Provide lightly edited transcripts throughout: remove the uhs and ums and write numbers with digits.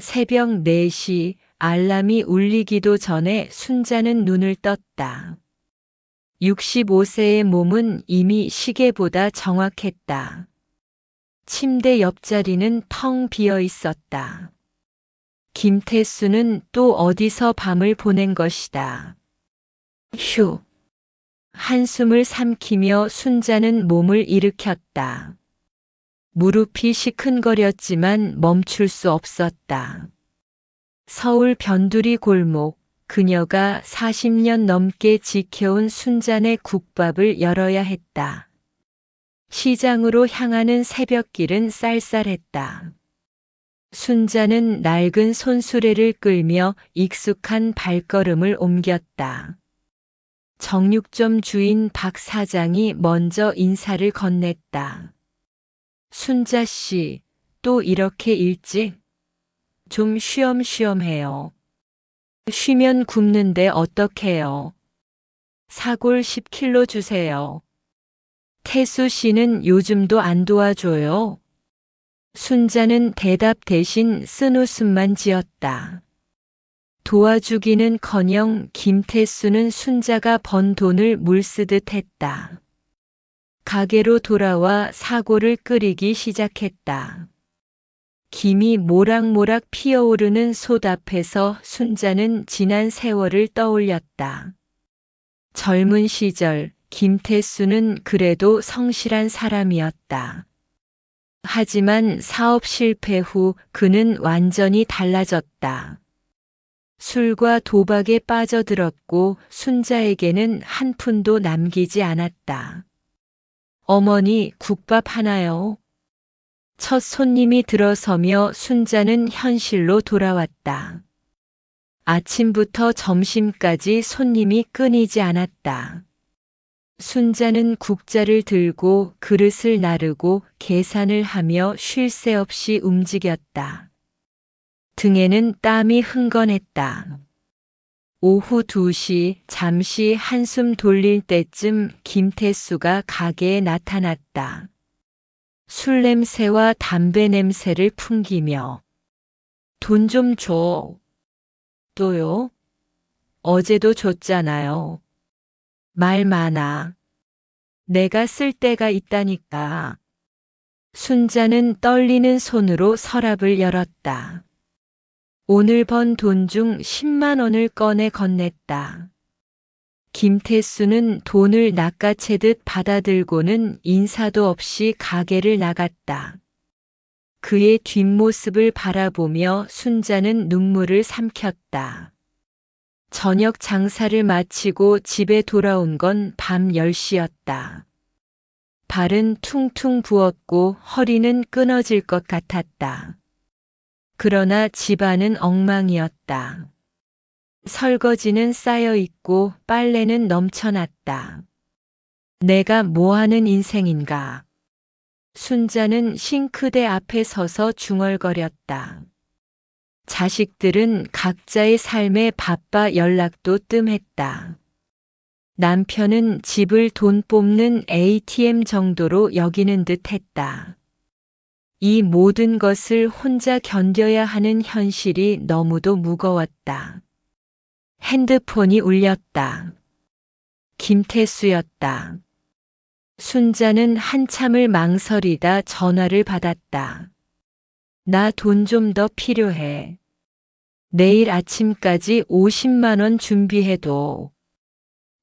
새벽 4시 알람이 울리기도 전에 순자는 눈을 떴다. 65세의 몸은 이미 시계보다 정확했다. 침대 옆자리는 텅 비어 있었다. 김태수는 또 어디서 밤을 보낸 것이다. 휴. 한숨을 삼키며 순자는 몸을 일으켰다. 무릎이 시큰거렸지만 멈출 수 없었다. 서울 변두리 골목, 그녀가 40년 넘게 지켜온 순잔의 국밥을 열어야 했다. 시장으로 향하는 새벽길은 쌀쌀했다. 순자는 낡은 손수레를 끌며 익숙한 발걸음을 옮겼다. 정육점 주인 박 사장이 먼저 인사를 건넸다. 순자 씨, 또 이렇게 일찍? 좀 쉬엄쉬엄해요. 쉬면 굶는데 어떡해요. 사골 10kg 주세요. 태수 씨는 요즘도 안 도와줘요. 순자는 대답 대신 쓴웃음만 지었다. 도와주기는커녕 김태수는 순자가 번 돈을 물쓰듯 했다. 가게로 돌아와 사골을 끓이기 시작했다. 김이 모락모락 피어오르는 솥 앞에서 순자는 지난 세월을 떠올렸다. 젊은 시절 김태수는 그래도 성실한 사람이었다. 하지만 사업 실패 후 그는 완전히 달라졌다. 술과 도박에 빠져들었고 순자에게는 한 푼도 남기지 않았다. 어머니, 국밥 하나요? 첫 손님이 들어서며 순자는 현실로 돌아왔다. 아침부터 점심까지 손님이 끊이지 않았다. 순자는 국자를 들고 그릇을 나르고 계산을 하며 쉴 새 없이 움직였다. 등에는 땀이 흥건했다. 오후 2시 잠시 한숨 돌릴 때쯤 김태수가 가게에 나타났다. 술 냄새와 담배 냄새를 풍기며 돈 좀 줘. 또요? 어제도 줬잖아요. 말 많아. 내가 쓸 때가 있다니까. 순자는 떨리는 손으로 서랍을 열었다. 오늘 번 돈 중 10만 원을 꺼내 건넸다. 김태수는 돈을 낚아채듯 받아들고는 인사도 없이 가게를 나갔다. 그의 뒷모습을 바라보며 순자는 눈물을 삼켰다. 저녁 장사를 마치고 집에 돌아온 건 밤 10시였다. 발은 퉁퉁 부었고 허리는 끊어질 것 같았다. 그러나 집안은 엉망이었다. 설거지는 쌓여 있고 빨래는 넘쳐났다. 내가 뭐 하는 인생인가? 순자는 싱크대 앞에 서서 중얼거렸다. 자식들은 각자의 삶에 바빠 연락도 뜸했다. 남편은 집을 돈 뽑는 ATM 정도로 여기는 듯 했다. 이 모든 것을 혼자 견뎌야 하는 현실이 너무도 무거웠다. 핸드폰이 울렸다. 김태수였다. 순자는 한참을 망설이다 전화를 받았다. 나 돈 좀 더 필요해. 내일 아침까지 50만 원 준비해도.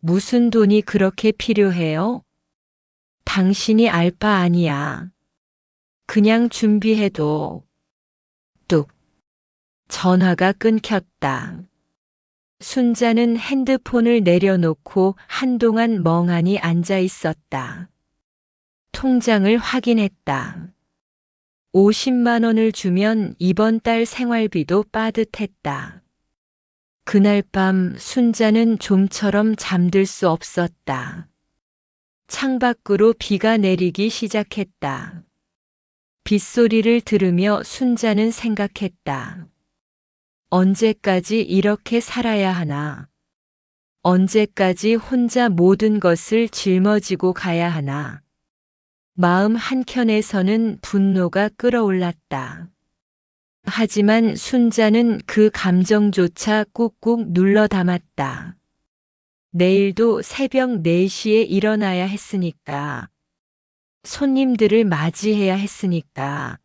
무슨 돈이 그렇게 필요해요? 당신이 알 바 아니야. 그냥 준비해도. 뚝. 전화가 끊겼다. 순자는 핸드폰을 내려놓고 한동안 멍하니 앉아 있었다. 통장을 확인했다. 50만 원을 주면 이번 달 생활비도 빠듯했다. 그날 밤 순자는 좀처럼 잠들 수 없었다. 창밖으로 비가 내리기 시작했다. 빗소리를 들으며 순자는 생각했다. 언제까지 이렇게 살아야 하나? 언제까지 혼자 모든 것을 짊어지고 가야 하나? 마음 한켠에서는 분노가 끓어올랐다. 하지만 순자는 그 감정조차 꾹꾹 눌러 담았다. 내일도 새벽 4시에 일어나야 했으니까. 손님들을 맞이해야 했으니까.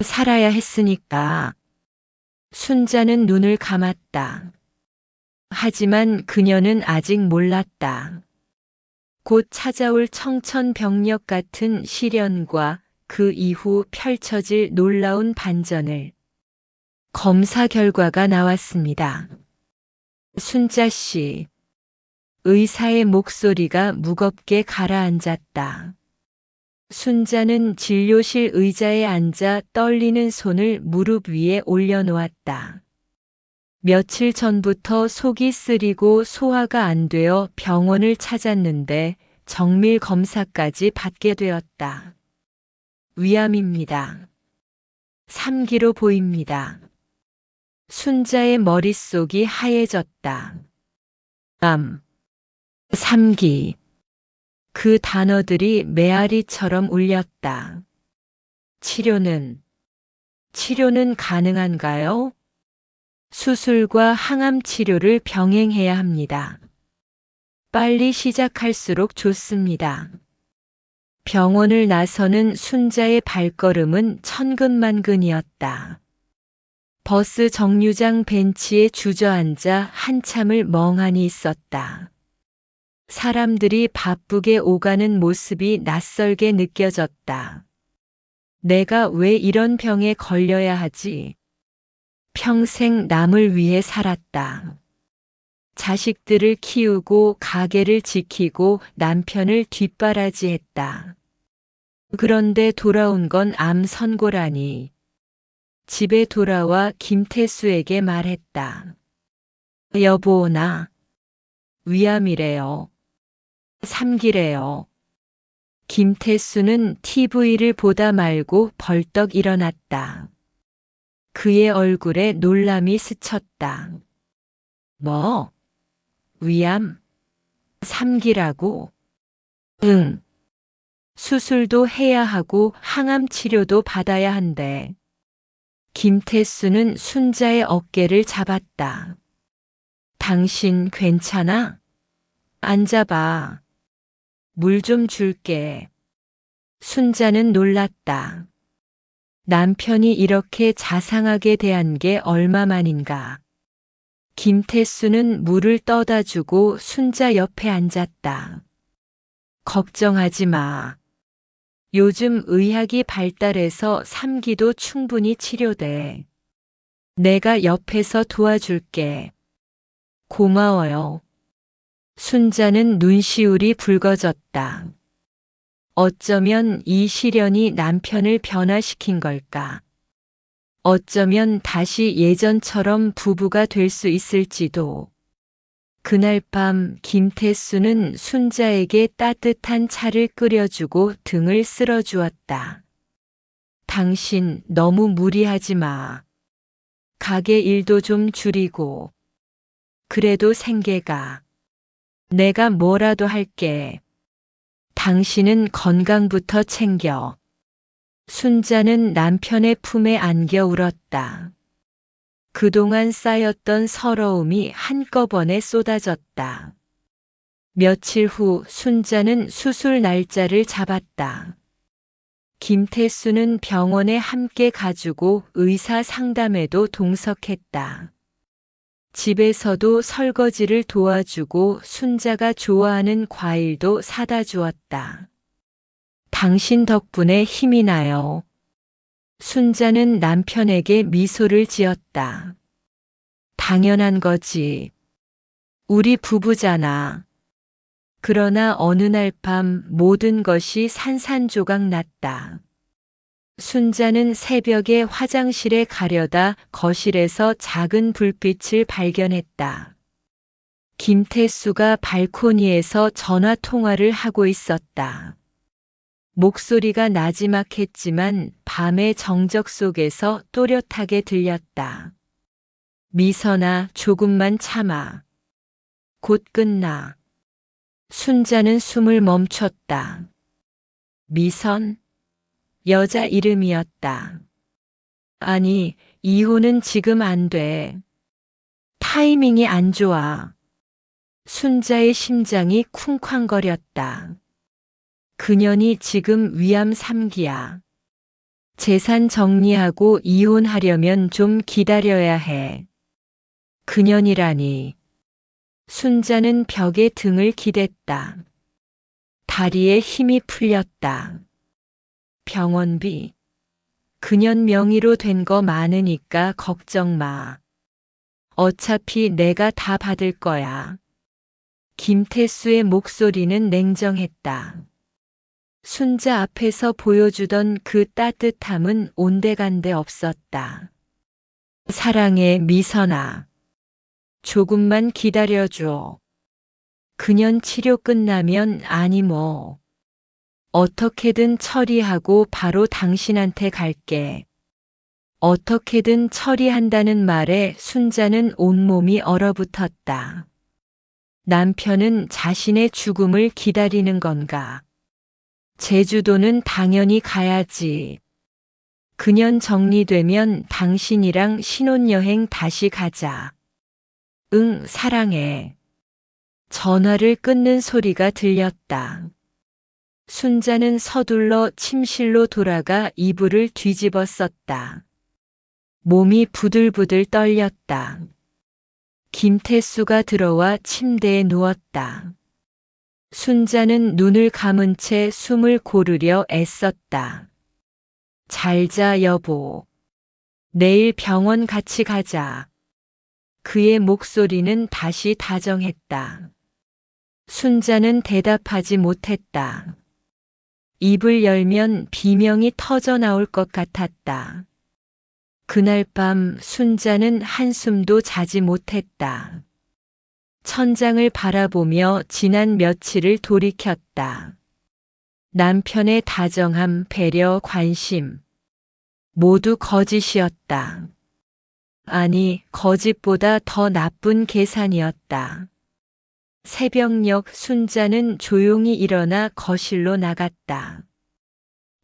살아야 했으니까. 순자는 눈을 감았다. 하지만 그녀는 아직 몰랐다. 곧 찾아올 청천벽력 같은 시련과 그 이후 펼쳐질 놀라운 반전을. 검사 결과가 나왔습니다. 순자 씨. 의사의 목소리가 무겁게 가라앉았다. 순자는 진료실 의자에 앉아 떨리는 손을 무릎 위에 올려놓았다. 며칠 전부터 속이 쓰리고 소화가 안 되어 병원을 찾았는데 정밀 검사까지 받게 되었다. 위암입니다. 3기로 보입니다. 순자의 머릿속이 하얘졌다. 암, 3기. 그 단어들이 메아리처럼 울렸다. 치료는 가능한가요? 수술과 항암 치료를 병행해야 합니다. 빨리 시작할수록 좋습니다. 병원을 나서는 순자의 발걸음은 천근만근이었다. 버스 정류장 벤치에 주저앉아 한참을 멍하니 있었다. 사람들이 바쁘게 오가는 모습이 낯설게 느껴졌다. 내가 왜 이런 병에 걸려야 하지? 평생 남을 위해 살았다. 자식들을 키우고 가게를 지키고 남편을 뒷바라지했다. 그런데 돌아온 건 암 선고라니. 집에 돌아와 김태수에게 말했다. 여보, 나 위암이래요. 3기래요. 김태수는 TV를 보다 말고 벌떡 일어났다. 그의 얼굴에 놀람이 스쳤다. 뭐? 위암? 3기라고? 응. 수술도 해야 하고 항암 치료도 받아야 한대. 김태수는 순자의 어깨를 잡았다. 당신 괜찮아? 앉아봐. 물 좀 줄게. 순자는 놀랐다. 남편이 이렇게 자상하게 대한 게 얼마만인가. 김태수는 물을 떠다 주고 순자 옆에 앉았다. 걱정하지 마. 요즘 의학이 발달해서 3기도 충분히 치료돼. 내가 옆에서 도와줄게. 고마워요. 순자는 눈시울이 붉어졌다. 어쩌면 이 시련이 남편을 변화시킨 걸까? 어쩌면 다시 예전처럼 부부가 될 수 있을지도. 그날 밤 김태수는 순자에게 따뜻한 차를 끓여주고 등을 쓸어주었다. 당신 너무 무리하지 마. 가게 일도 좀 줄이고. 그래도 생계가. 내가 뭐라도 할게. 당신은 건강부터 챙겨. 순자는 남편의 품에 안겨 울었다. 그동안 쌓였던 서러움이 한꺼번에 쏟아졌다. 며칠 후 순자는 수술 날짜를 잡았다. 김태수는 병원에 함께 가주고 의사 상담에도 동석했다. 집에서도 설거지를 도와주고 순자가 좋아하는 과일도 사다 주었다. 당신 덕분에 힘이 나요. 순자는 남편에게 미소를 지었다. 당연한 거지. 우리 부부잖아. 그러나 어느 날 밤 모든 것이 산산조각 났다. 순자는 새벽에 화장실에 가려다 거실에서 작은 불빛을 발견했다. 김태수가 발코니에서 전화 통화를 하고 있었다. 목소리가 나지막했지만 밤의 정적 속에서 또렷하게 들렸다. 미선아, 조금만 참아. 곧 끝나. 순자는 숨을 멈췄다. 미선? 여자 이름이었다. 아니, 이혼은 지금 안 돼. 타이밍이 안 좋아. 순자의 심장이 쿵쾅거렸다. 그년이 지금 위암 3기야. 재산 정리하고 이혼하려면 좀 기다려야 해. 그년이라니. 순자는 벽에 등을 기댔다. 다리에 힘이 풀렸다. 병원비. 그년 명의로 된 거 많으니까 걱정 마. 어차피 내가 다 받을 거야. 김태수의 목소리는 냉정했다. 순자 앞에서 보여주던 그 따뜻함은 온데간데 없었다. 사랑해, 미선아. 조금만 기다려줘. 그년 치료 끝나면 아니 뭐. 어떻게든 처리하고 바로 당신한테 갈게. 어떻게든 처리한다는 말에 순자는 온몸이 얼어붙었다. 남편은 자신의 죽음을 기다리는 건가? 제주도는 당연히 가야지. 그년 정리되면 당신이랑 신혼여행 다시 가자. 응, 사랑해. 전화를 끊는 소리가 들렸다. 순자는 서둘러 침실로 돌아가 이불을 뒤집어 썼다. 몸이 부들부들 떨렸다. 김태수가 들어와 침대에 누웠다. 순자는 눈을 감은 채 숨을 고르려 애썼다. 잘 자, 여보. 내일 병원 같이 가자. 그의 목소리는 다시 다정했다. 순자는 대답하지 못했다. 입을 열면 비명이 터져 나올 것 같았다. 그날 밤 순자는 한숨도 자지 못했다. 천장을 바라보며 지난 며칠을 돌이켰다. 남편의 다정함, 배려, 관심. 모두 거짓이었다. 아니, 거짓보다 더 나쁜 계산이었다. 새벽녘 순자는 조용히 일어나 거실로 나갔다.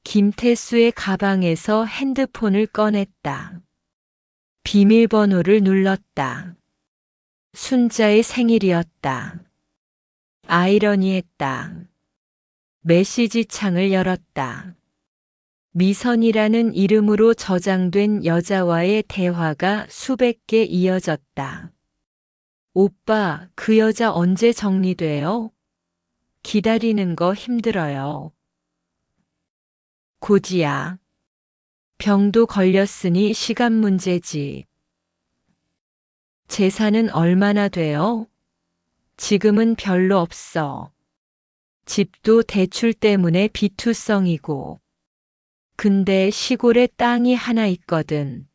김태수의 가방에서 핸드폰을 꺼냈다. 비밀번호를 눌렀다. 순자의 생일이었다. 아이러니했다. 메시지 창을 열었다. 미선이라는 이름으로 저장된 여자와의 대화가 수백 개 이어졌다. 오빠, 그 여자 언제 정리돼요? 기다리는 거 힘들어요. 고지야. 병도 걸렸으니 시간 문제지. 재산은 얼마나 돼요? 지금은 별로 없어. 집도 대출 때문에 비투성이고. 근데 시골에 땅이 하나 있거든.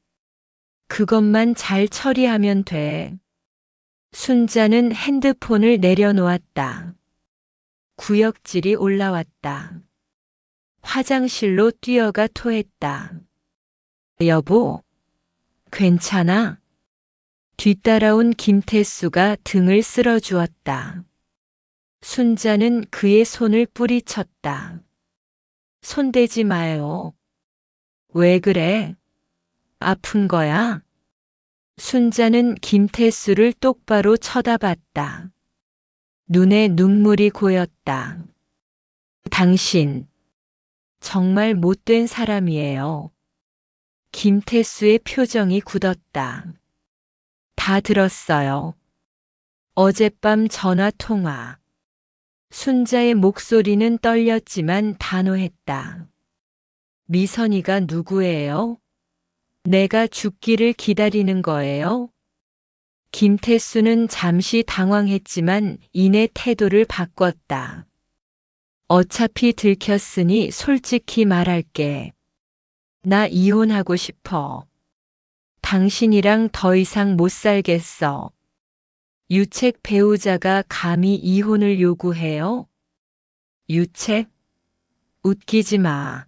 그것만 잘 처리하면 돼. 순자는 핸드폰을 내려놓았다. 구역질이 올라왔다. 화장실로 뛰어가 토했다. 여보, 괜찮아? 뒤따라온 김태수가 등을 쓸어주었다. 순자는 그의 손을 뿌리쳤다. 손대지 마요. 왜 그래? 아픈 거야? 순자는 김태수를 똑바로 쳐다봤다. 눈에 눈물이 고였다. 당신, 정말 못된 사람이에요. 김태수의 표정이 굳었다. 다 들었어요. 어젯밤 전화 통화. 순자의 목소리는 떨렸지만 단호했다. 미선이가 누구예요? 내가 죽기를 기다리는 거예요? 김태수는 잠시 당황했지만 이내 태도를 바꿨다. 어차피 들켰으니 솔직히 말할게. 나 이혼하고 싶어. 당신이랑 더 이상 못 살겠어. 유책 배우자가 감히 이혼을 요구해요? 유책? 웃기지 마.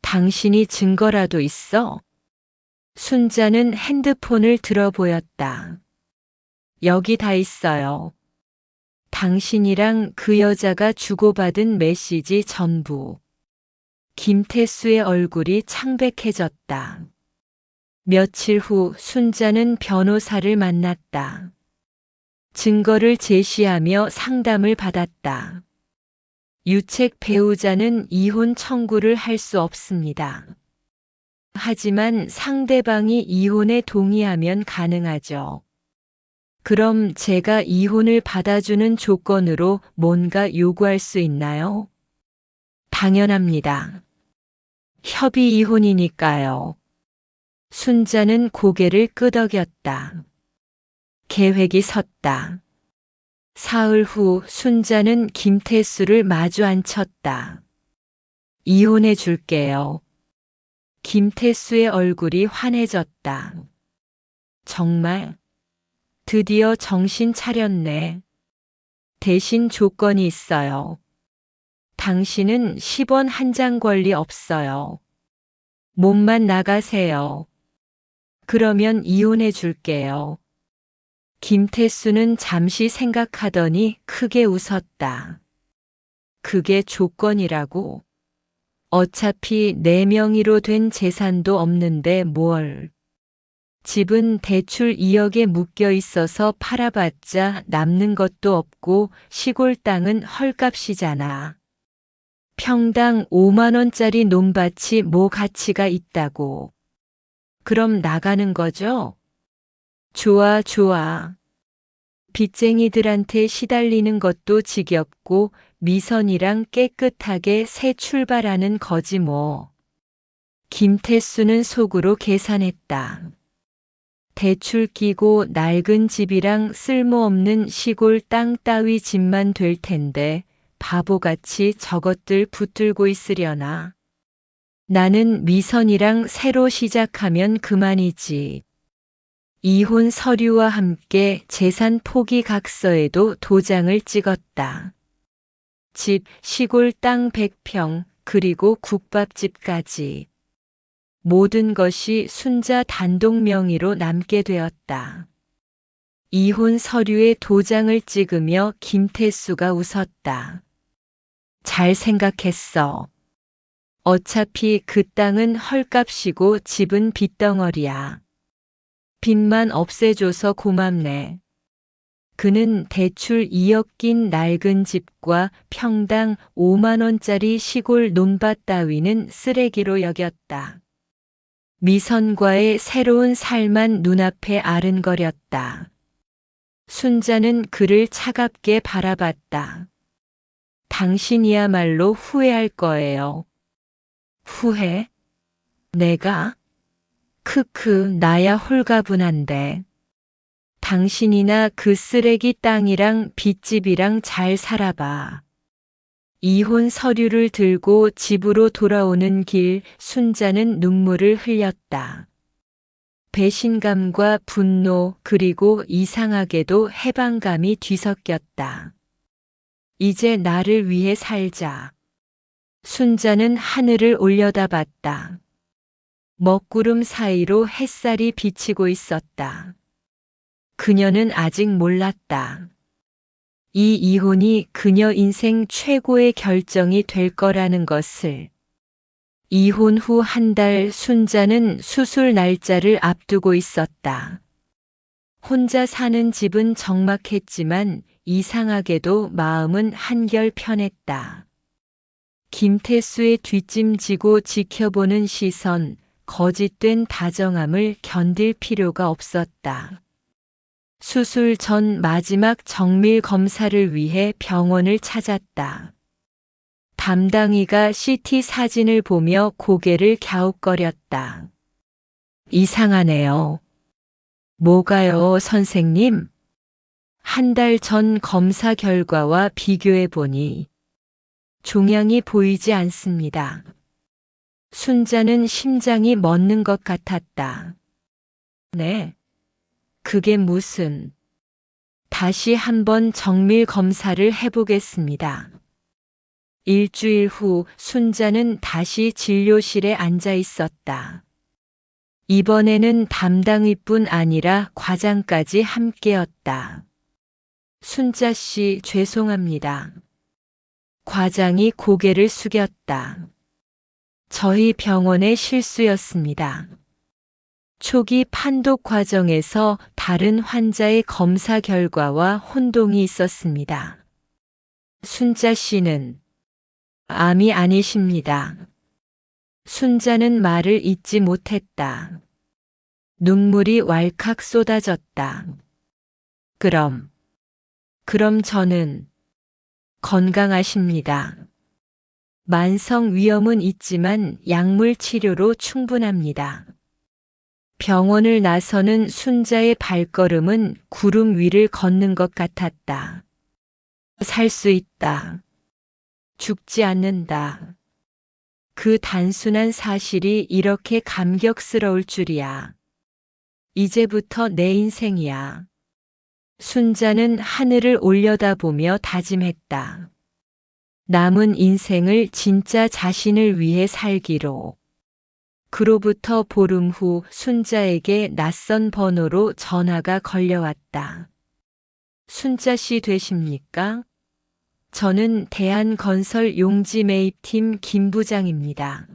당신이 증거라도 있어? 순자는 핸드폰을 들어 보였다. 여기 다 있어요. 당신이랑 그 여자가 주고받은 메시지 전부. 김태수의 얼굴이 창백해졌다. 며칠 후 순자는 변호사를 만났다. 증거를 제시하며 상담을 받았다. 유책 배우자는 이혼 청구를 할 수 없습니다. 하지만 상대방이 이혼에 동의하면 가능하죠. 그럼 제가 이혼을 받아주는 조건으로 뭔가 요구할 수 있나요? 당연합니다. 협의 이혼이니까요. 순자는 고개를 끄덕였다. 계획이 섰다. 사흘 후 순자는 김태수를 마주 앉혔다. 이혼해 줄게요. 김태수의 얼굴이 환해졌다. 정말? 드디어 정신 차렸네. 대신 조건이 있어요. 당신은 10원 한 장 권리 없어요. 몸만 나가세요. 그러면 이혼해 줄게요. 김태수는 잠시 생각하더니 크게 웃었다. 그게 조건이라고? 어차피 내 명의로 된 재산도 없는데 뭘. 집은 대출 2억에 묶여 있어서 팔아봤자 남는 것도 없고 시골 땅은 헐값이잖아. 평당 5만 원짜리 논밭이 뭐 가치가 있다고. 그럼 나가는 거죠? 좋아, 좋아. 빚쟁이들한테 시달리는 것도 지겹고 미선이랑 깨끗하게 새 출발하는 거지 뭐. 김태수는 속으로 계산했다. 대출 끼고 낡은 집이랑 쓸모없는 시골 땅 따위 집만 될 텐데 바보같이 저것들 붙들고 있으려나. 나는 미선이랑 새로 시작하면 그만이지. 이혼 서류와 함께 재산 포기 각서에도 도장을 찍었다. 집, 시골 땅 100평, 그리고 국밥집까지. 모든 것이 순자 단독 명의로 남게 되었다. 이혼 서류에 도장을 찍으며 김태수가 웃었다. 잘 생각했어. 어차피 그 땅은 헐값이고 집은 빚덩어리야. 빚만 없애줘서 고맙네. 그는 대출 2억 낀 낡은 집과 평당 5만 원짜리 시골 논밭 따위는 쓰레기로 여겼다. 미선과의 새로운 삶만 눈앞에 아른거렸다. 순자는 그를 차갑게 바라봤다. 당신이야말로 후회할 거예요. 후회? 내가? 크크, 나야 홀가분한데. 당신이나 그 쓰레기 땅이랑 빚집이랑 잘 살아봐. 이혼 서류를 들고 집으로 돌아오는 길 순자는 눈물을 흘렸다. 배신감과 분노 그리고 이상하게도 해방감이 뒤섞였다. 이제 나를 위해 살자. 순자는 하늘을 올려다봤다. 먹구름 사이로 햇살이 비치고 있었다. 그녀는 아직 몰랐다. 이 이혼이 그녀 인생 최고의 결정이 될 거라는 것을. 이혼 후 한 달 순자는 수술 날짜를 앞두고 있었다. 혼자 사는 집은 적막했지만 이상하게도 마음은 한결 편했다. 김태수의 뒷짐지고 지켜보는 시선, 거짓된 다정함을 견딜 필요가 없었다. 수술 전 마지막 정밀 검사를 위해 병원을 찾았다. 담당의가 CT 사진을 보며 고개를 갸웃거렸다. 이상하네요. 뭐가요, 선생님? 한 달 전 검사 결과와 비교해 보니 종양이 보이지 않습니다. 순자는 심장이 멎는 것 같았다. 네. 그게 무슨. 다시 한번 정밀 검사를 해보겠습니다. 일주일 후 순자는 다시 진료실에 앉아 있었다. 이번에는 담당의뿐 아니라 과장까지 함께였다. 순자 씨, 죄송합니다. 과장이 고개를 숙였다. 저희 병원의 실수였습니다. 초기 판독 과정에서 다른 환자의 검사 결과와 혼동이 있었습니다. 순자 씨는 암이 아니십니다. 순자는 말을 잇지 못했다. 눈물이 왈칵 쏟아졌다. 그럼 저는 건강하십니다. 만성 위염은 있지만 약물 치료로 충분합니다. 병원을 나서는 순자의 발걸음은 구름 위를 걷는 것 같았다. 살 수 있다. 죽지 않는다. 그 단순한 사실이 이렇게 감격스러울 줄이야. 이제부터 내 인생이야. 순자는 하늘을 올려다보며 다짐했다. 남은 인생을 진짜 자신을 위해 살기로. 그로부터 보름 후 순자에게 낯선 번호로 전화가 걸려왔다. 순자 씨 되십니까? 저는 대한건설 용지매입팀 김 부장입니다.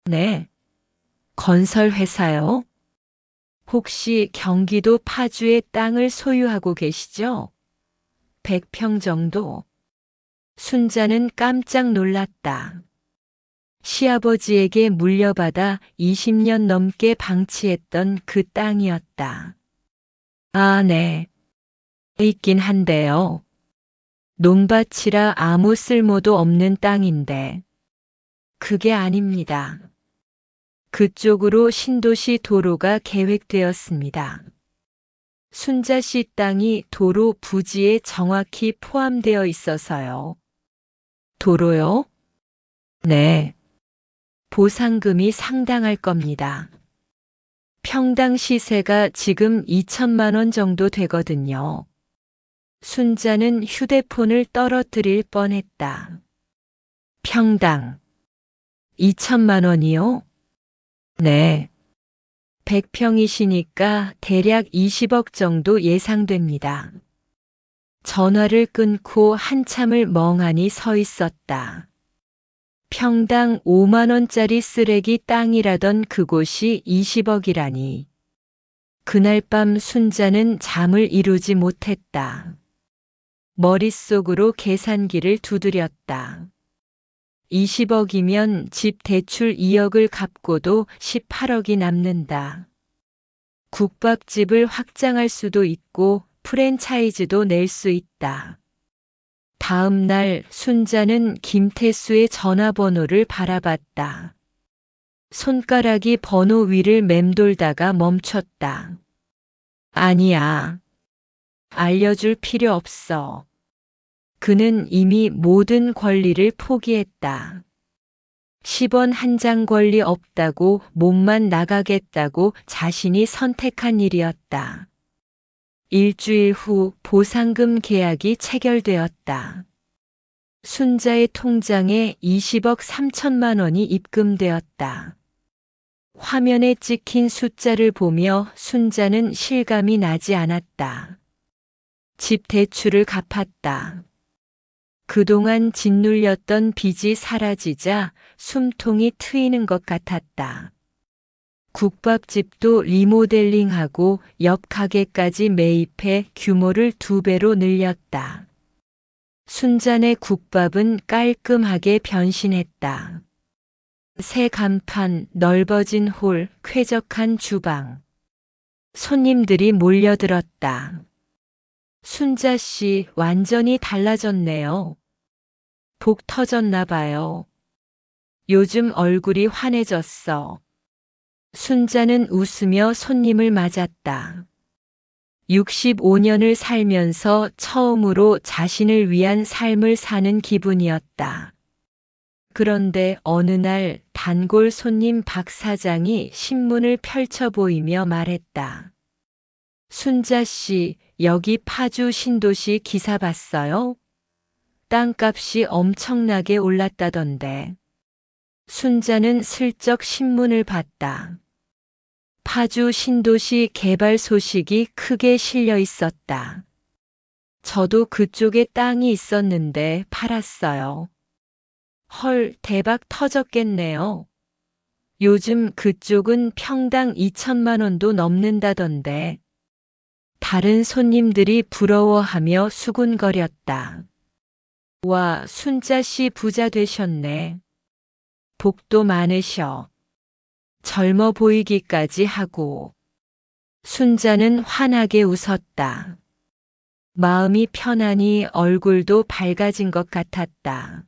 네. 건설회사요? 혹시 경기도 파주에 땅을 소유하고 계시죠? 100평 정도. 순자는 깜짝 놀랐다. 시아버지에게 물려받아 20년 넘게 방치했던 그 땅이었다. 아, 네. 있긴 한데요. 논밭이라 아무 쓸모도 없는 땅인데. 그게 아닙니다. 그쪽으로 신도시 도로가 계획되었습니다. 순자 씨 땅이 도로 부지에 정확히 포함되어 있어서요. 도로요? 네. 보상금이 상당할 겁니다. 평당 시세가 지금 2천만 원 정도 되거든요. 순자는 휴대폰을 떨어뜨릴 뻔했다. 평당 2천만 원이요? 네. 100평이시니까 대략 20억 정도 예상됩니다. 전화를 끊고 한참을 멍하니 서 있었다. 평당 5만 원짜리 쓰레기 땅이라던 그곳이 20억이라니. 그날 밤 순자는 잠을 이루지 못했다. 머릿속으로 계산기를 두드렸다. 20억이면 집 대출 2억을 갚고도 18억이 남는다. 국밥집을 확장할 수도 있고 프랜차이즈도 낼 수 있다. 다음 날 순자는 김태수의 전화번호를 바라봤다. 손가락이 번호 위를 맴돌다가 멈췄다. 아니야. 알려줄 필요 없어. 그는 이미 모든 권리를 포기했다. 10원 한 장 권리 없다고 몸만 나가겠다고 자신이 선택한 일이었다. 일주일 후 보상금 계약이 체결되었다. 순자의 통장에 20억 3천만 원이 입금되었다. 화면에 찍힌 숫자를 보며 순자는 실감이 나지 않았다. 집 대출을 갚았다. 그동안 짓눌렸던 빚이 사라지자 숨통이 트이는 것 같았다. 국밥집도 리모델링하고 옆 가게까지 매입해 규모를 2배로 늘렸다. 순잔의 국밥은 깔끔하게 변신했다. 새 간판, 넓어진 홀, 쾌적한 주방. 손님들이 몰려들었다. 순자 씨 완전히 달라졌네요. 복 터졌나 봐요. 요즘 얼굴이 환해졌어. 순자는 웃으며 손님을 맞았다. 65년을 살면서 처음으로 자신을 위한 삶을 사는 기분이었다. 그런데 어느 날 단골 손님 박 사장이 신문을 펼쳐 보이며 말했다. 순자 씨, 여기 파주 신도시 기사 봤어요? 땅값이 엄청나게 올랐다던데. 순자는 슬쩍 신문을 봤다. 파주 신도시 개발 소식이 크게 실려 있었다. 저도 그쪽에 땅이 있었는데 팔았어요. 헐, 대박 터졌겠네요. 요즘 그쪽은 평당 2천만 원도 넘는다던데. 다른 손님들이 부러워하며 수군거렸다. 와, 순자씨 부자 되셨네. 복도 많으셔. 젊어 보이기까지 하고. 순자는 환하게 웃었다. 마음이 편하니 얼굴도 밝아진 것 같았다.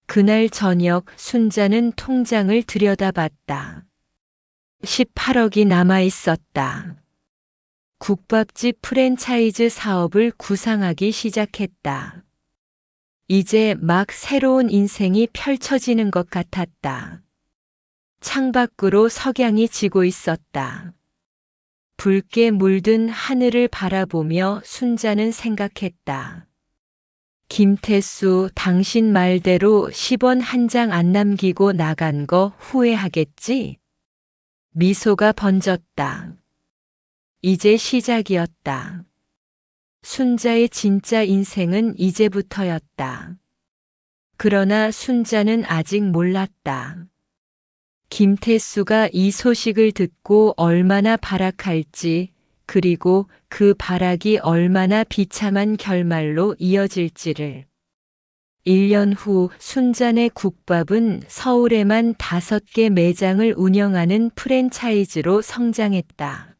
그날 저녁 순자는 통장을 들여다봤다. 18억이 남아 있었다. 국밥집 프랜차이즈 사업을 구상하기 시작했다. 이제 막 새로운 인생이 펼쳐지는 것 같았다. 창밖으로 석양이 지고 있었다. 붉게 물든 하늘을 바라보며 순자는 생각했다. 김태수, 당신 말대로 10원 한 장 안 남기고 나간 거 후회하겠지? 미소가 번졌다. 이제 시작이었다. 순자의 진짜 인생은 이제부터였다. 그러나 순자는 아직 몰랐다. 김태수가 이 소식을 듣고 얼마나 발악할지, 그리고 그 발악이 얼마나 비참한 결말로 이어질지를. 1년 후 순자네 국밥은 서울에만 5개 매장을 운영하는 프랜차이즈로 성장했다.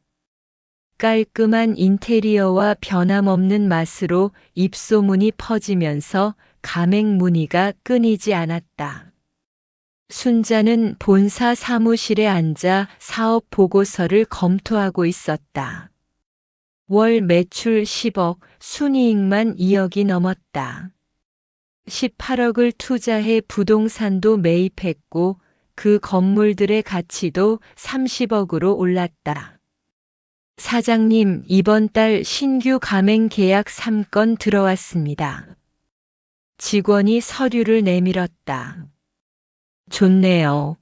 깔끔한 인테리어와 변함없는 맛으로 입소문이 퍼지면서 가맹 문의가 끊이지 않았다. 순자는 본사 사무실에 앉아 사업 보고서를 검토하고 있었다. 월 매출 10억, 순이익만 2억이 넘었다. 18억을 투자해 부동산도 매입했고 그 건물들의 가치도 30억으로 올랐다. 사장님, 이번 달 신규 가맹 계약 3건 들어왔습니다. 직원이 서류를 내밀었다. 좋네요.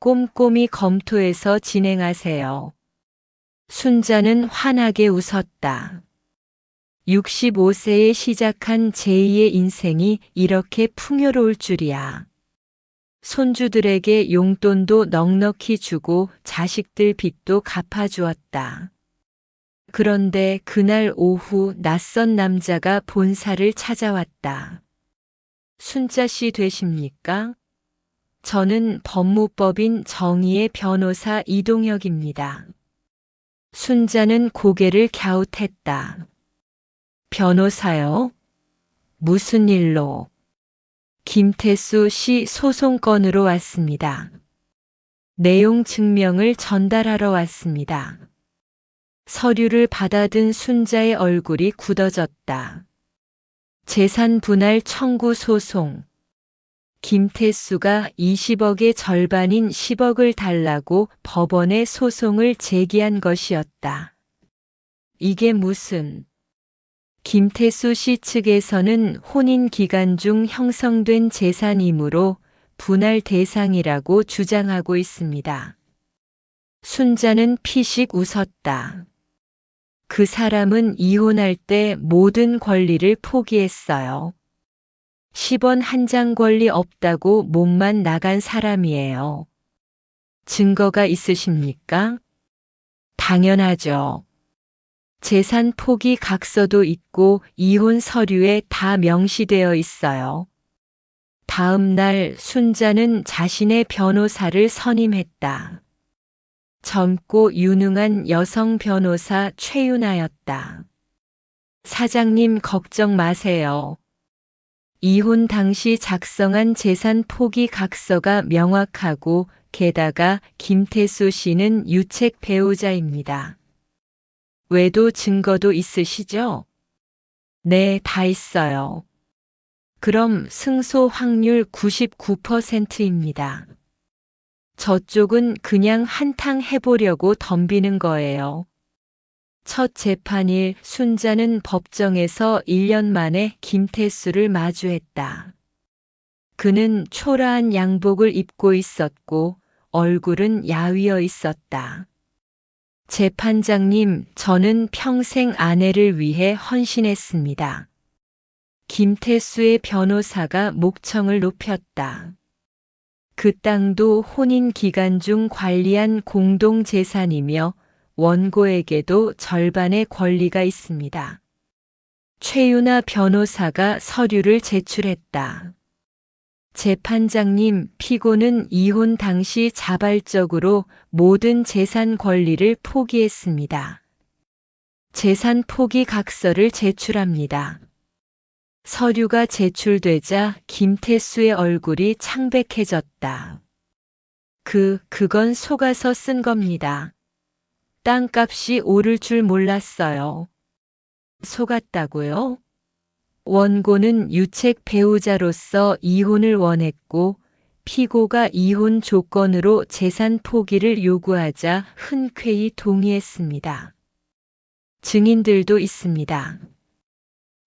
꼼꼼히 검토해서 진행하세요. 순자는 환하게 웃었다. 65세에 시작한 제2의 인생이 이렇게 풍요로울 줄이야. 손주들에게 용돈도 넉넉히 주고 자식들 빚도 갚아주었다. 그런데 그날 오후 낯선 남자가 본사를 찾아왔다. 순자 씨 되십니까? 저는 법무법인 정의의 변호사 이동혁입니다. 순자는 고개를 갸웃했다. 변호사요? 무슨 일로? 김태수 씨 소송건으로 왔습니다. 내용 증명을 전달하러 왔습니다. 서류를 받아든 순자의 얼굴이 굳어졌다. 재산 분할 청구 소송. 김태수가 20억의 절반인 10억을 달라고 법원에 소송을 제기한 것이었다. 이게 무슨... 김태수 씨 측에서는 혼인 기간 중 형성된 재산이므로 분할 대상이라고 주장하고 있습니다. 순자는 피식 웃었다. 그 사람은 이혼할 때 모든 권리를 포기했어요. 10원 한 장 권리 없다고 몸만 나간 사람이에요. 증거가 있으십니까? 당연하죠. 재산 포기 각서도 있고 이혼 서류에 다 명시되어 있어요. 다음 날 순자는 자신의 변호사를 선임했다. 젊고 유능한 여성 변호사 최윤아였다. 사장님 걱정 마세요. 이혼 당시 작성한 재산 포기 각서가 명확하고 게다가 김태수 씨는 유책 배우자입니다. 외도 증거도 있으시죠? 네, 다 있어요. 그럼 승소 확률 99%입니다. 저쪽은 그냥 한탕 해보려고 덤비는 거예요. 첫 재판일 순자는 법정에서 1년 만에 김태수를 마주했다. 그는 초라한 양복을 입고 있었고 얼굴은 야위어 있었다. 재판장님, 저는 평생 아내를 위해 헌신했습니다. 김태수의 변호사가 목청을 높였다. 그 땅도 혼인 기간 중 관리한 공동재산이며 원고에게도 절반의 권리가 있습니다. 최윤아 변호사가 서류를 제출했다. 재판장님, 피고는 이혼 당시 자발적으로 모든 재산 권리를 포기했습니다. 재산 포기 각서를 제출합니다. 서류가 제출되자 김태수의 얼굴이 창백해졌다. 그건 속아서 쓴 겁니다. 땅값이 오를 줄 몰랐어요. 속았다고요? 원고는 유책 배우자로서 이혼을 원했고 피고가 이혼 조건으로 재산 포기를 요구하자 흔쾌히 동의했습니다. 증인들도 있습니다.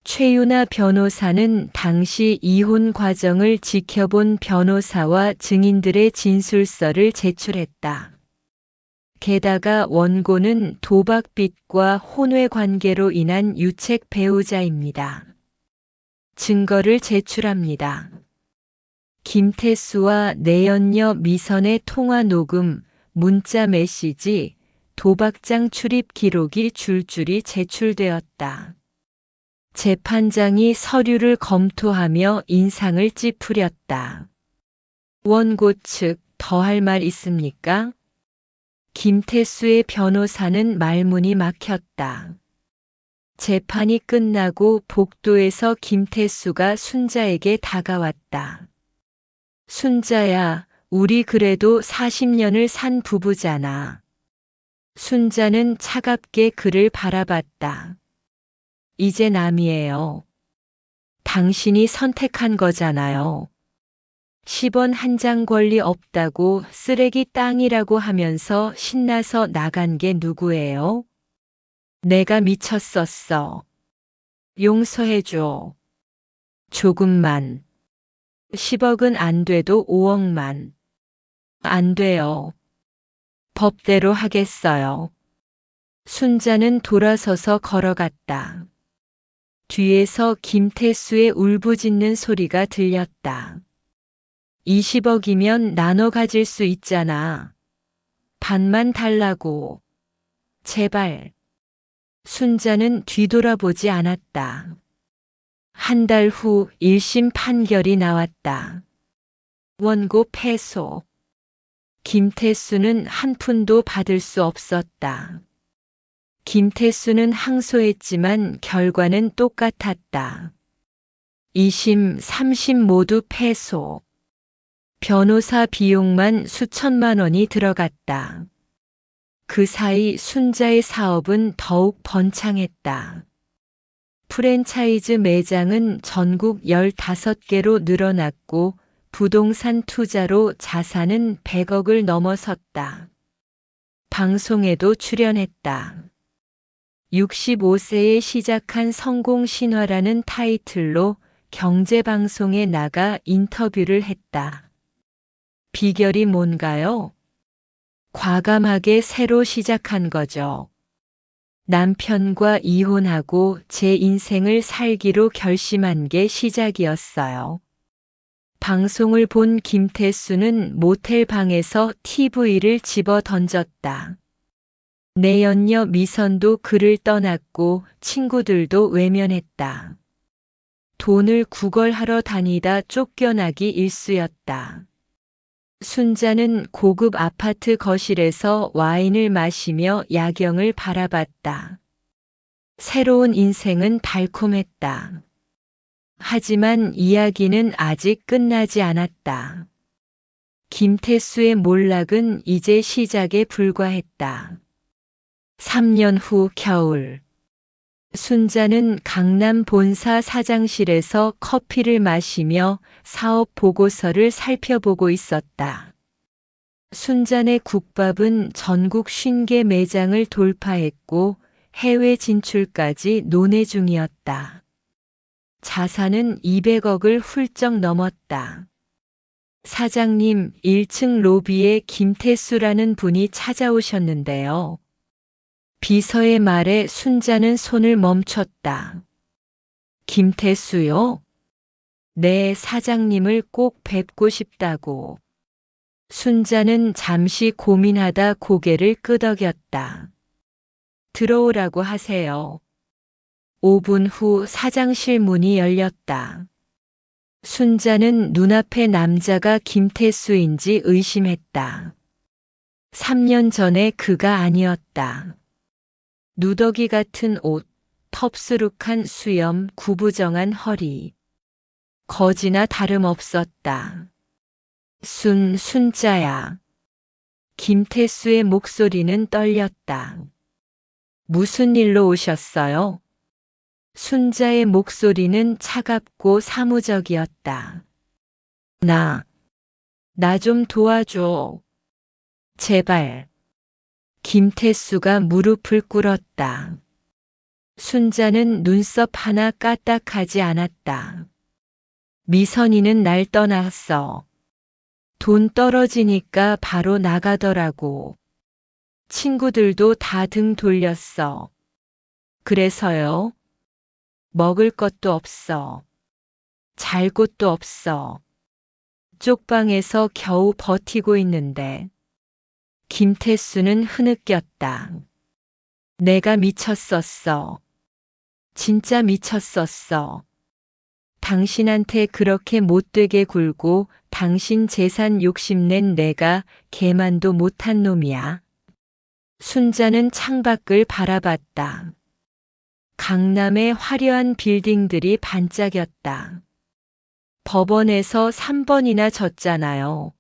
최윤아 변호사는 당시 이혼 과정을 지켜본 변호사와 증인들의 진술서를 제출했다. 게다가 원고는 도박빚과 혼외 관계로 인한 유책 배우자입니다. 증거를 제출합니다. 김태수와 내연녀 미선의 통화 녹음, 문자 메시지, 도박장 출입 기록이 줄줄이 제출되었다. 재판장이 서류를 검토하며 인상을 찌푸렸다. 원고 측 더할 말 있습니까? 김태수의 변호사는 말문이 막혔다. 재판이 끝나고 복도에서 김태수가 순자에게 다가왔다. 순자야, 우리 그래도 40년을 산 부부잖아. 순자는 차갑게 그를 바라봤다. 이제 남이에요. 당신이 선택한 거잖아요. 10원 한 장 권리 없다고 쓰레기 땅이라고 하면서 신나서 나간 게 누구예요? 내가 미쳤었어. 용서해줘. 조금만. 10억은 안 돼도 5억만. 안 돼요. 법대로 하겠어요. 순자는 돌아서서 걸어갔다. 뒤에서 김태수의 울부짖는 소리가 들렸다. 20억이면 나눠 가질 수 있잖아. 반만 달라고. 제발. 순자는 뒤돌아보지 않았다. 한 달 후 1심 판결이 나왔다. 원고 패소. 김태수는 한 푼도 받을 수 없었다. 김태수는 항소했지만 결과는 똑같았다. 2심, 3심 모두 패소. 변호사 비용만 수천만 원이 들어갔다. 그 사이 순자의 사업은 더욱 번창했다. 프랜차이즈 매장은 전국 15개로 늘어났고 부동산 투자로 자산은 100억을 넘어섰다. 방송에도 출연했다. 65세에 시작한 성공 신화라는 타이틀로 경제방송에 나가 인터뷰를 했다. 비결이 뭔가요? 과감하게 새로 시작한 거죠. 남편과 이혼하고 제 인생을 살기로 결심한 게 시작이었어요. 방송을 본 김태수는 모텔 방에서 TV를 집어 던졌다. 내연녀 미선도 그를 떠났고 친구들도 외면했다. 돈을 구걸하러 다니다 쫓겨나기 일쑤였다. 순자는 고급 아파트 거실에서 와인을 마시며 야경을 바라봤다. 새로운 인생은 달콤했다. 하지만 이야기는 아직 끝나지 않았다. 김태수의 몰락은 이제 시작에 불과했다. 3년 후 겨울. 순자는 강남 본사 사장실에서 커피를 마시며 사업 보고서를 살펴보고 있었다. 순자네 국밥은 전국 50개 매장을 돌파했고 해외 진출까지 논의 중이었다. 자산은 200억을 훌쩍 넘었다. 사장님, 1층 로비에 김태수라는 분이 찾아오셨는데요. 비서의 말에 순자는 손을 멈췄다. 김태수요? 네, 사장님을 꼭 뵙고 싶다고. 순자는 잠시 고민하다 고개를 끄덕였다. 들어오라고 하세요. 5분 후 사장실 문이 열렸다. 순자는 눈앞의 남자가 김태수인지 의심했다. 3년 전에 그가 아니었다. 누더기 같은 옷, 텁스룩한 수염, 구부정한 허리. 거지나 다름없었다. 순자야. 김태수의 목소리는 떨렸다. 무슨 일로 오셨어요? 순자의 목소리는 차갑고 사무적이었다. 나 좀 도와줘. 제발. 김태수가 무릎을 꿇었다. 순자는 눈썹 하나 까딱하지 않았다. 미선이는 날 떠났어. 돈 떨어지니까 바로 나가더라고. 친구들도 다 등 돌렸어. 그래서요? 먹을 것도 없어. 잘 곳도 없어. 쪽방에서 겨우 버티고 있는데. 김태수는 흐느꼈다. 내가 미쳤었어. 진짜 미쳤었어. 당신한테 그렇게 못되게 굴고 당신 재산 욕심낸 내가 개만도 못한 놈이야. 순자는 창밖을 바라봤다. 강남의 화려한 빌딩들이 반짝였다. 법원에서 3번이나 졌잖아요.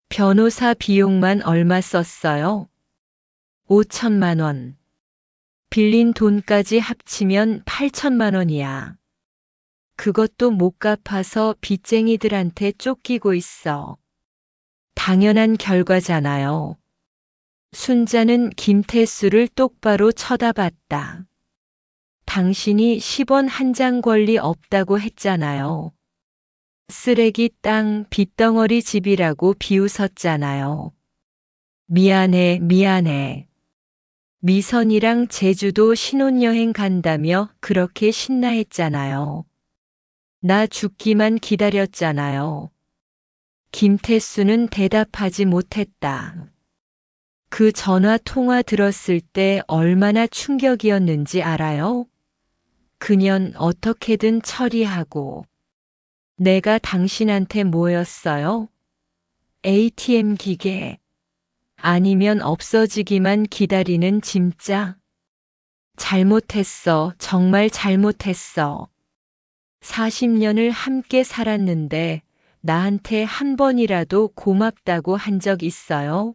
변호사 비용만 얼마 썼어요? 5천만 원. 빌린 돈까지 합치면 8천만 원이야. 그것도 못 갚아서 빚쟁이들한테 쫓기고 있어. 당연한 결과잖아요. 순자는 김태수를 똑바로 쳐다봤다. 당신이 10원 한 장 권리 없다고 했잖아요. 쓰레기 땅 빚덩어리 집이라고 비웃었잖아요. 미안해. 미선이랑 제주도 신혼여행 간다며 그렇게 신나했잖아요. 나 죽기만 기다렸잖아요. 김태수는 대답하지 못했다. 그 전화 통화 들었을 때 얼마나 충격이었는지 알아요? 그년 어떻게든 처리하고. 내가 당신한테 뭐였어요? ATM 기계. 아니면 없어지기만 기다리는 짐자. 잘못했어. 정말 잘못했어. 40년을 함께 살았는데 나한테 한 번이라도 고맙다고 한 적 있어요?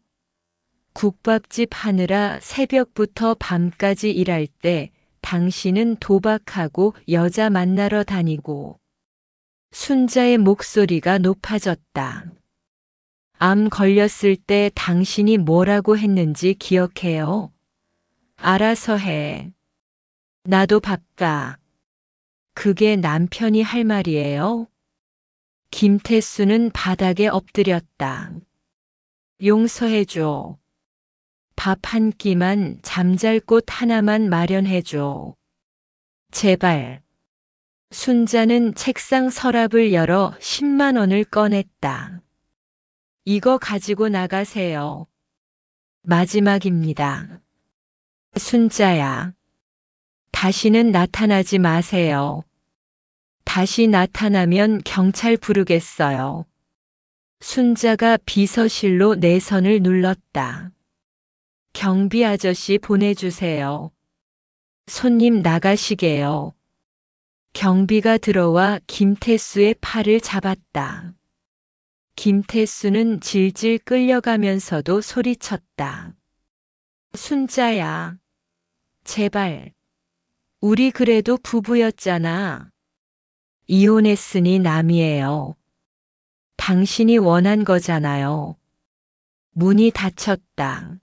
국밥집 하느라 새벽부터 밤까지 일할 때 당신은 도박하고 여자 만나러 다니고. 순자의 목소리가 높아졌다. 암 걸렸을 때 당신이 뭐라고 했는지 기억해요? 알아서 해. 나도 바빠. 그게 남편이 할 말이에요? 김태수는 바닥에 엎드렸다. 용서해줘. 밥 한 끼만 잠잘 곳 하나만 마련해줘. 제발. 순자는 책상 서랍을 열어 10만 원을 꺼냈다. 이거 가지고 나가세요. 마지막입니다. 순자야. 다시는 나타나지 마세요. 다시 나타나면 경찰 부르겠어요. 순자가 비서실로 내선을 눌렀다. 경비 아저씨 보내주세요. 손님 나가시게요. 경비가 들어와 김태수의 팔을 잡았다. 김태수는 질질 끌려가면서도 소리쳤다. 순자야. 제발. 우리 그래도 부부였잖아. 이혼했으니 남이에요. 당신이 원한 거잖아요. 문이 닫혔다.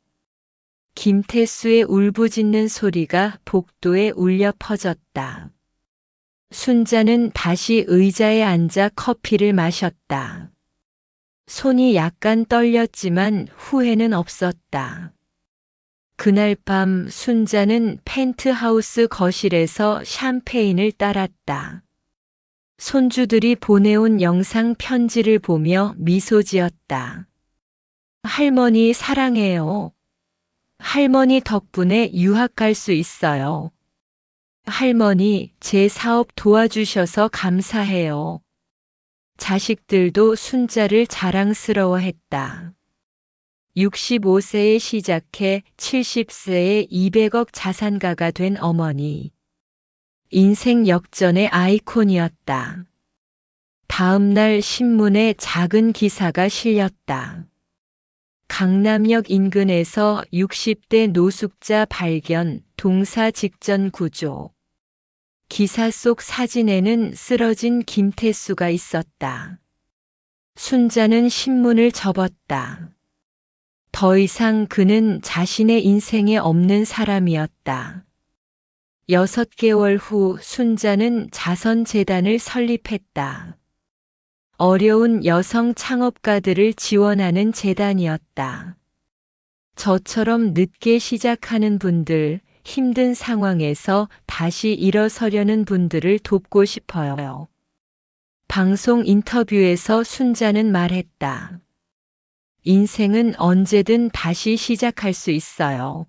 김태수의 울부짖는 소리가 복도에 울려 퍼졌다. 순자는 다시 의자에 앉아 커피를 마셨다. 손이 약간 떨렸지만 후회는 없었다. 그날 밤 순자는 펜트하우스 거실에서 샴페인을 따랐다. 손주들이 보내온 영상 편지를 보며 미소 지었다. 할머니 사랑해요. 할머니 덕분에 유학 갈 수 있어요. 할머니, 제 사업 도와주셔서 감사해요. 자식들도 순자를 자랑스러워했다. 65세에 시작해 70세에 200억 자산가가 된 어머니. 인생 역전의 아이콘이었다. 다음 날 신문에 작은 기사가 실렸다. 강남역 인근에서 60대 노숙자 발견, 동사 직전 구조. 기사 속 사진에는 쓰러진 김태수가 있었다. 순자는 신문을 접었다. 더 이상 그는 자신의 인생에 없는 사람이었다. 6개월 후 순자는 자선재단을 설립했다. 어려운 여성 창업가들을 지원하는 재단이었다. 저처럼 늦게 시작하는 분들, 힘든 상황에서 다시 일어서려는 분들을 돕고 싶어요. 방송 인터뷰에서 순자는 말했다. 인생은 언제든 다시 시작할 수 있어요.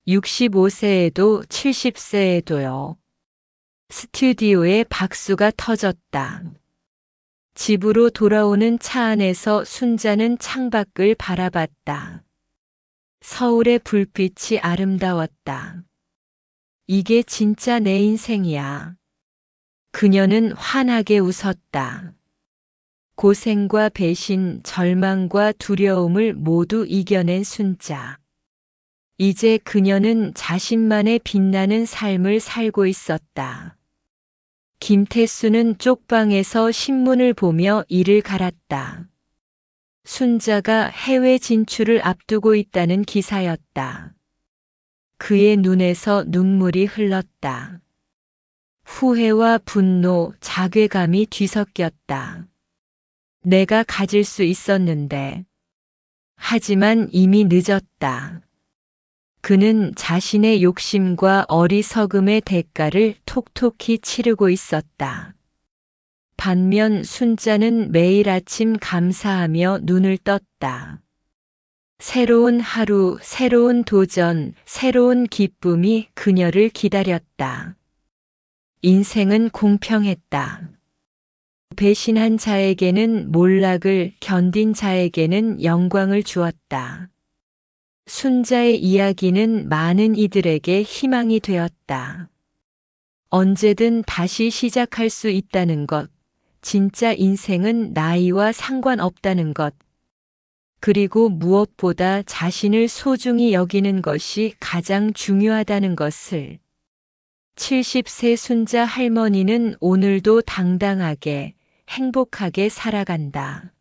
65세에도 70세에도요. 스튜디오에 박수가 터졌다. 집으로 돌아오는 차 안에서 순자는 창밖을 바라봤다. 서울의 불빛이 아름다웠다. 이게 진짜 내 인생이야. 그녀는 환하게 웃었다. 고생과 배신, 절망과 두려움을 모두 이겨낸 순자. 이제 그녀는 자신만의 빛나는 삶을 살고 있었다. 김태수는 쪽방에서 신문을 보며 이를 갈았다. 순자가 해외 진출을 앞두고 있다는 기사였다. 그의 눈에서 눈물이 흘렀다. 후회와 분노, 자괴감이 뒤섞였다. 내가 가질 수 있었는데. 하지만 이미 늦었다. 그는 자신의 욕심과 어리석음의 대가를 톡톡히 치르고 있었다. 반면 순자는 매일 아침 감사하며 눈을 떴다. 새로운 하루, 새로운 도전, 새로운 기쁨이 그녀를 기다렸다. 인생은 공평했다. 배신한 자에게는 몰락을, 견딘 자에게는 영광을 주었다. 순자의 이야기는 많은 이들에게 희망이 되었다. 언제든 다시 시작할 수 있다는 것, 진짜 인생은 나이와 상관없다는 것, 그리고 무엇보다 자신을 소중히 여기는 것이 가장 중요하다는 것을. 70세 순자 할머니는 오늘도 당당하게, 행복하게 살아간다.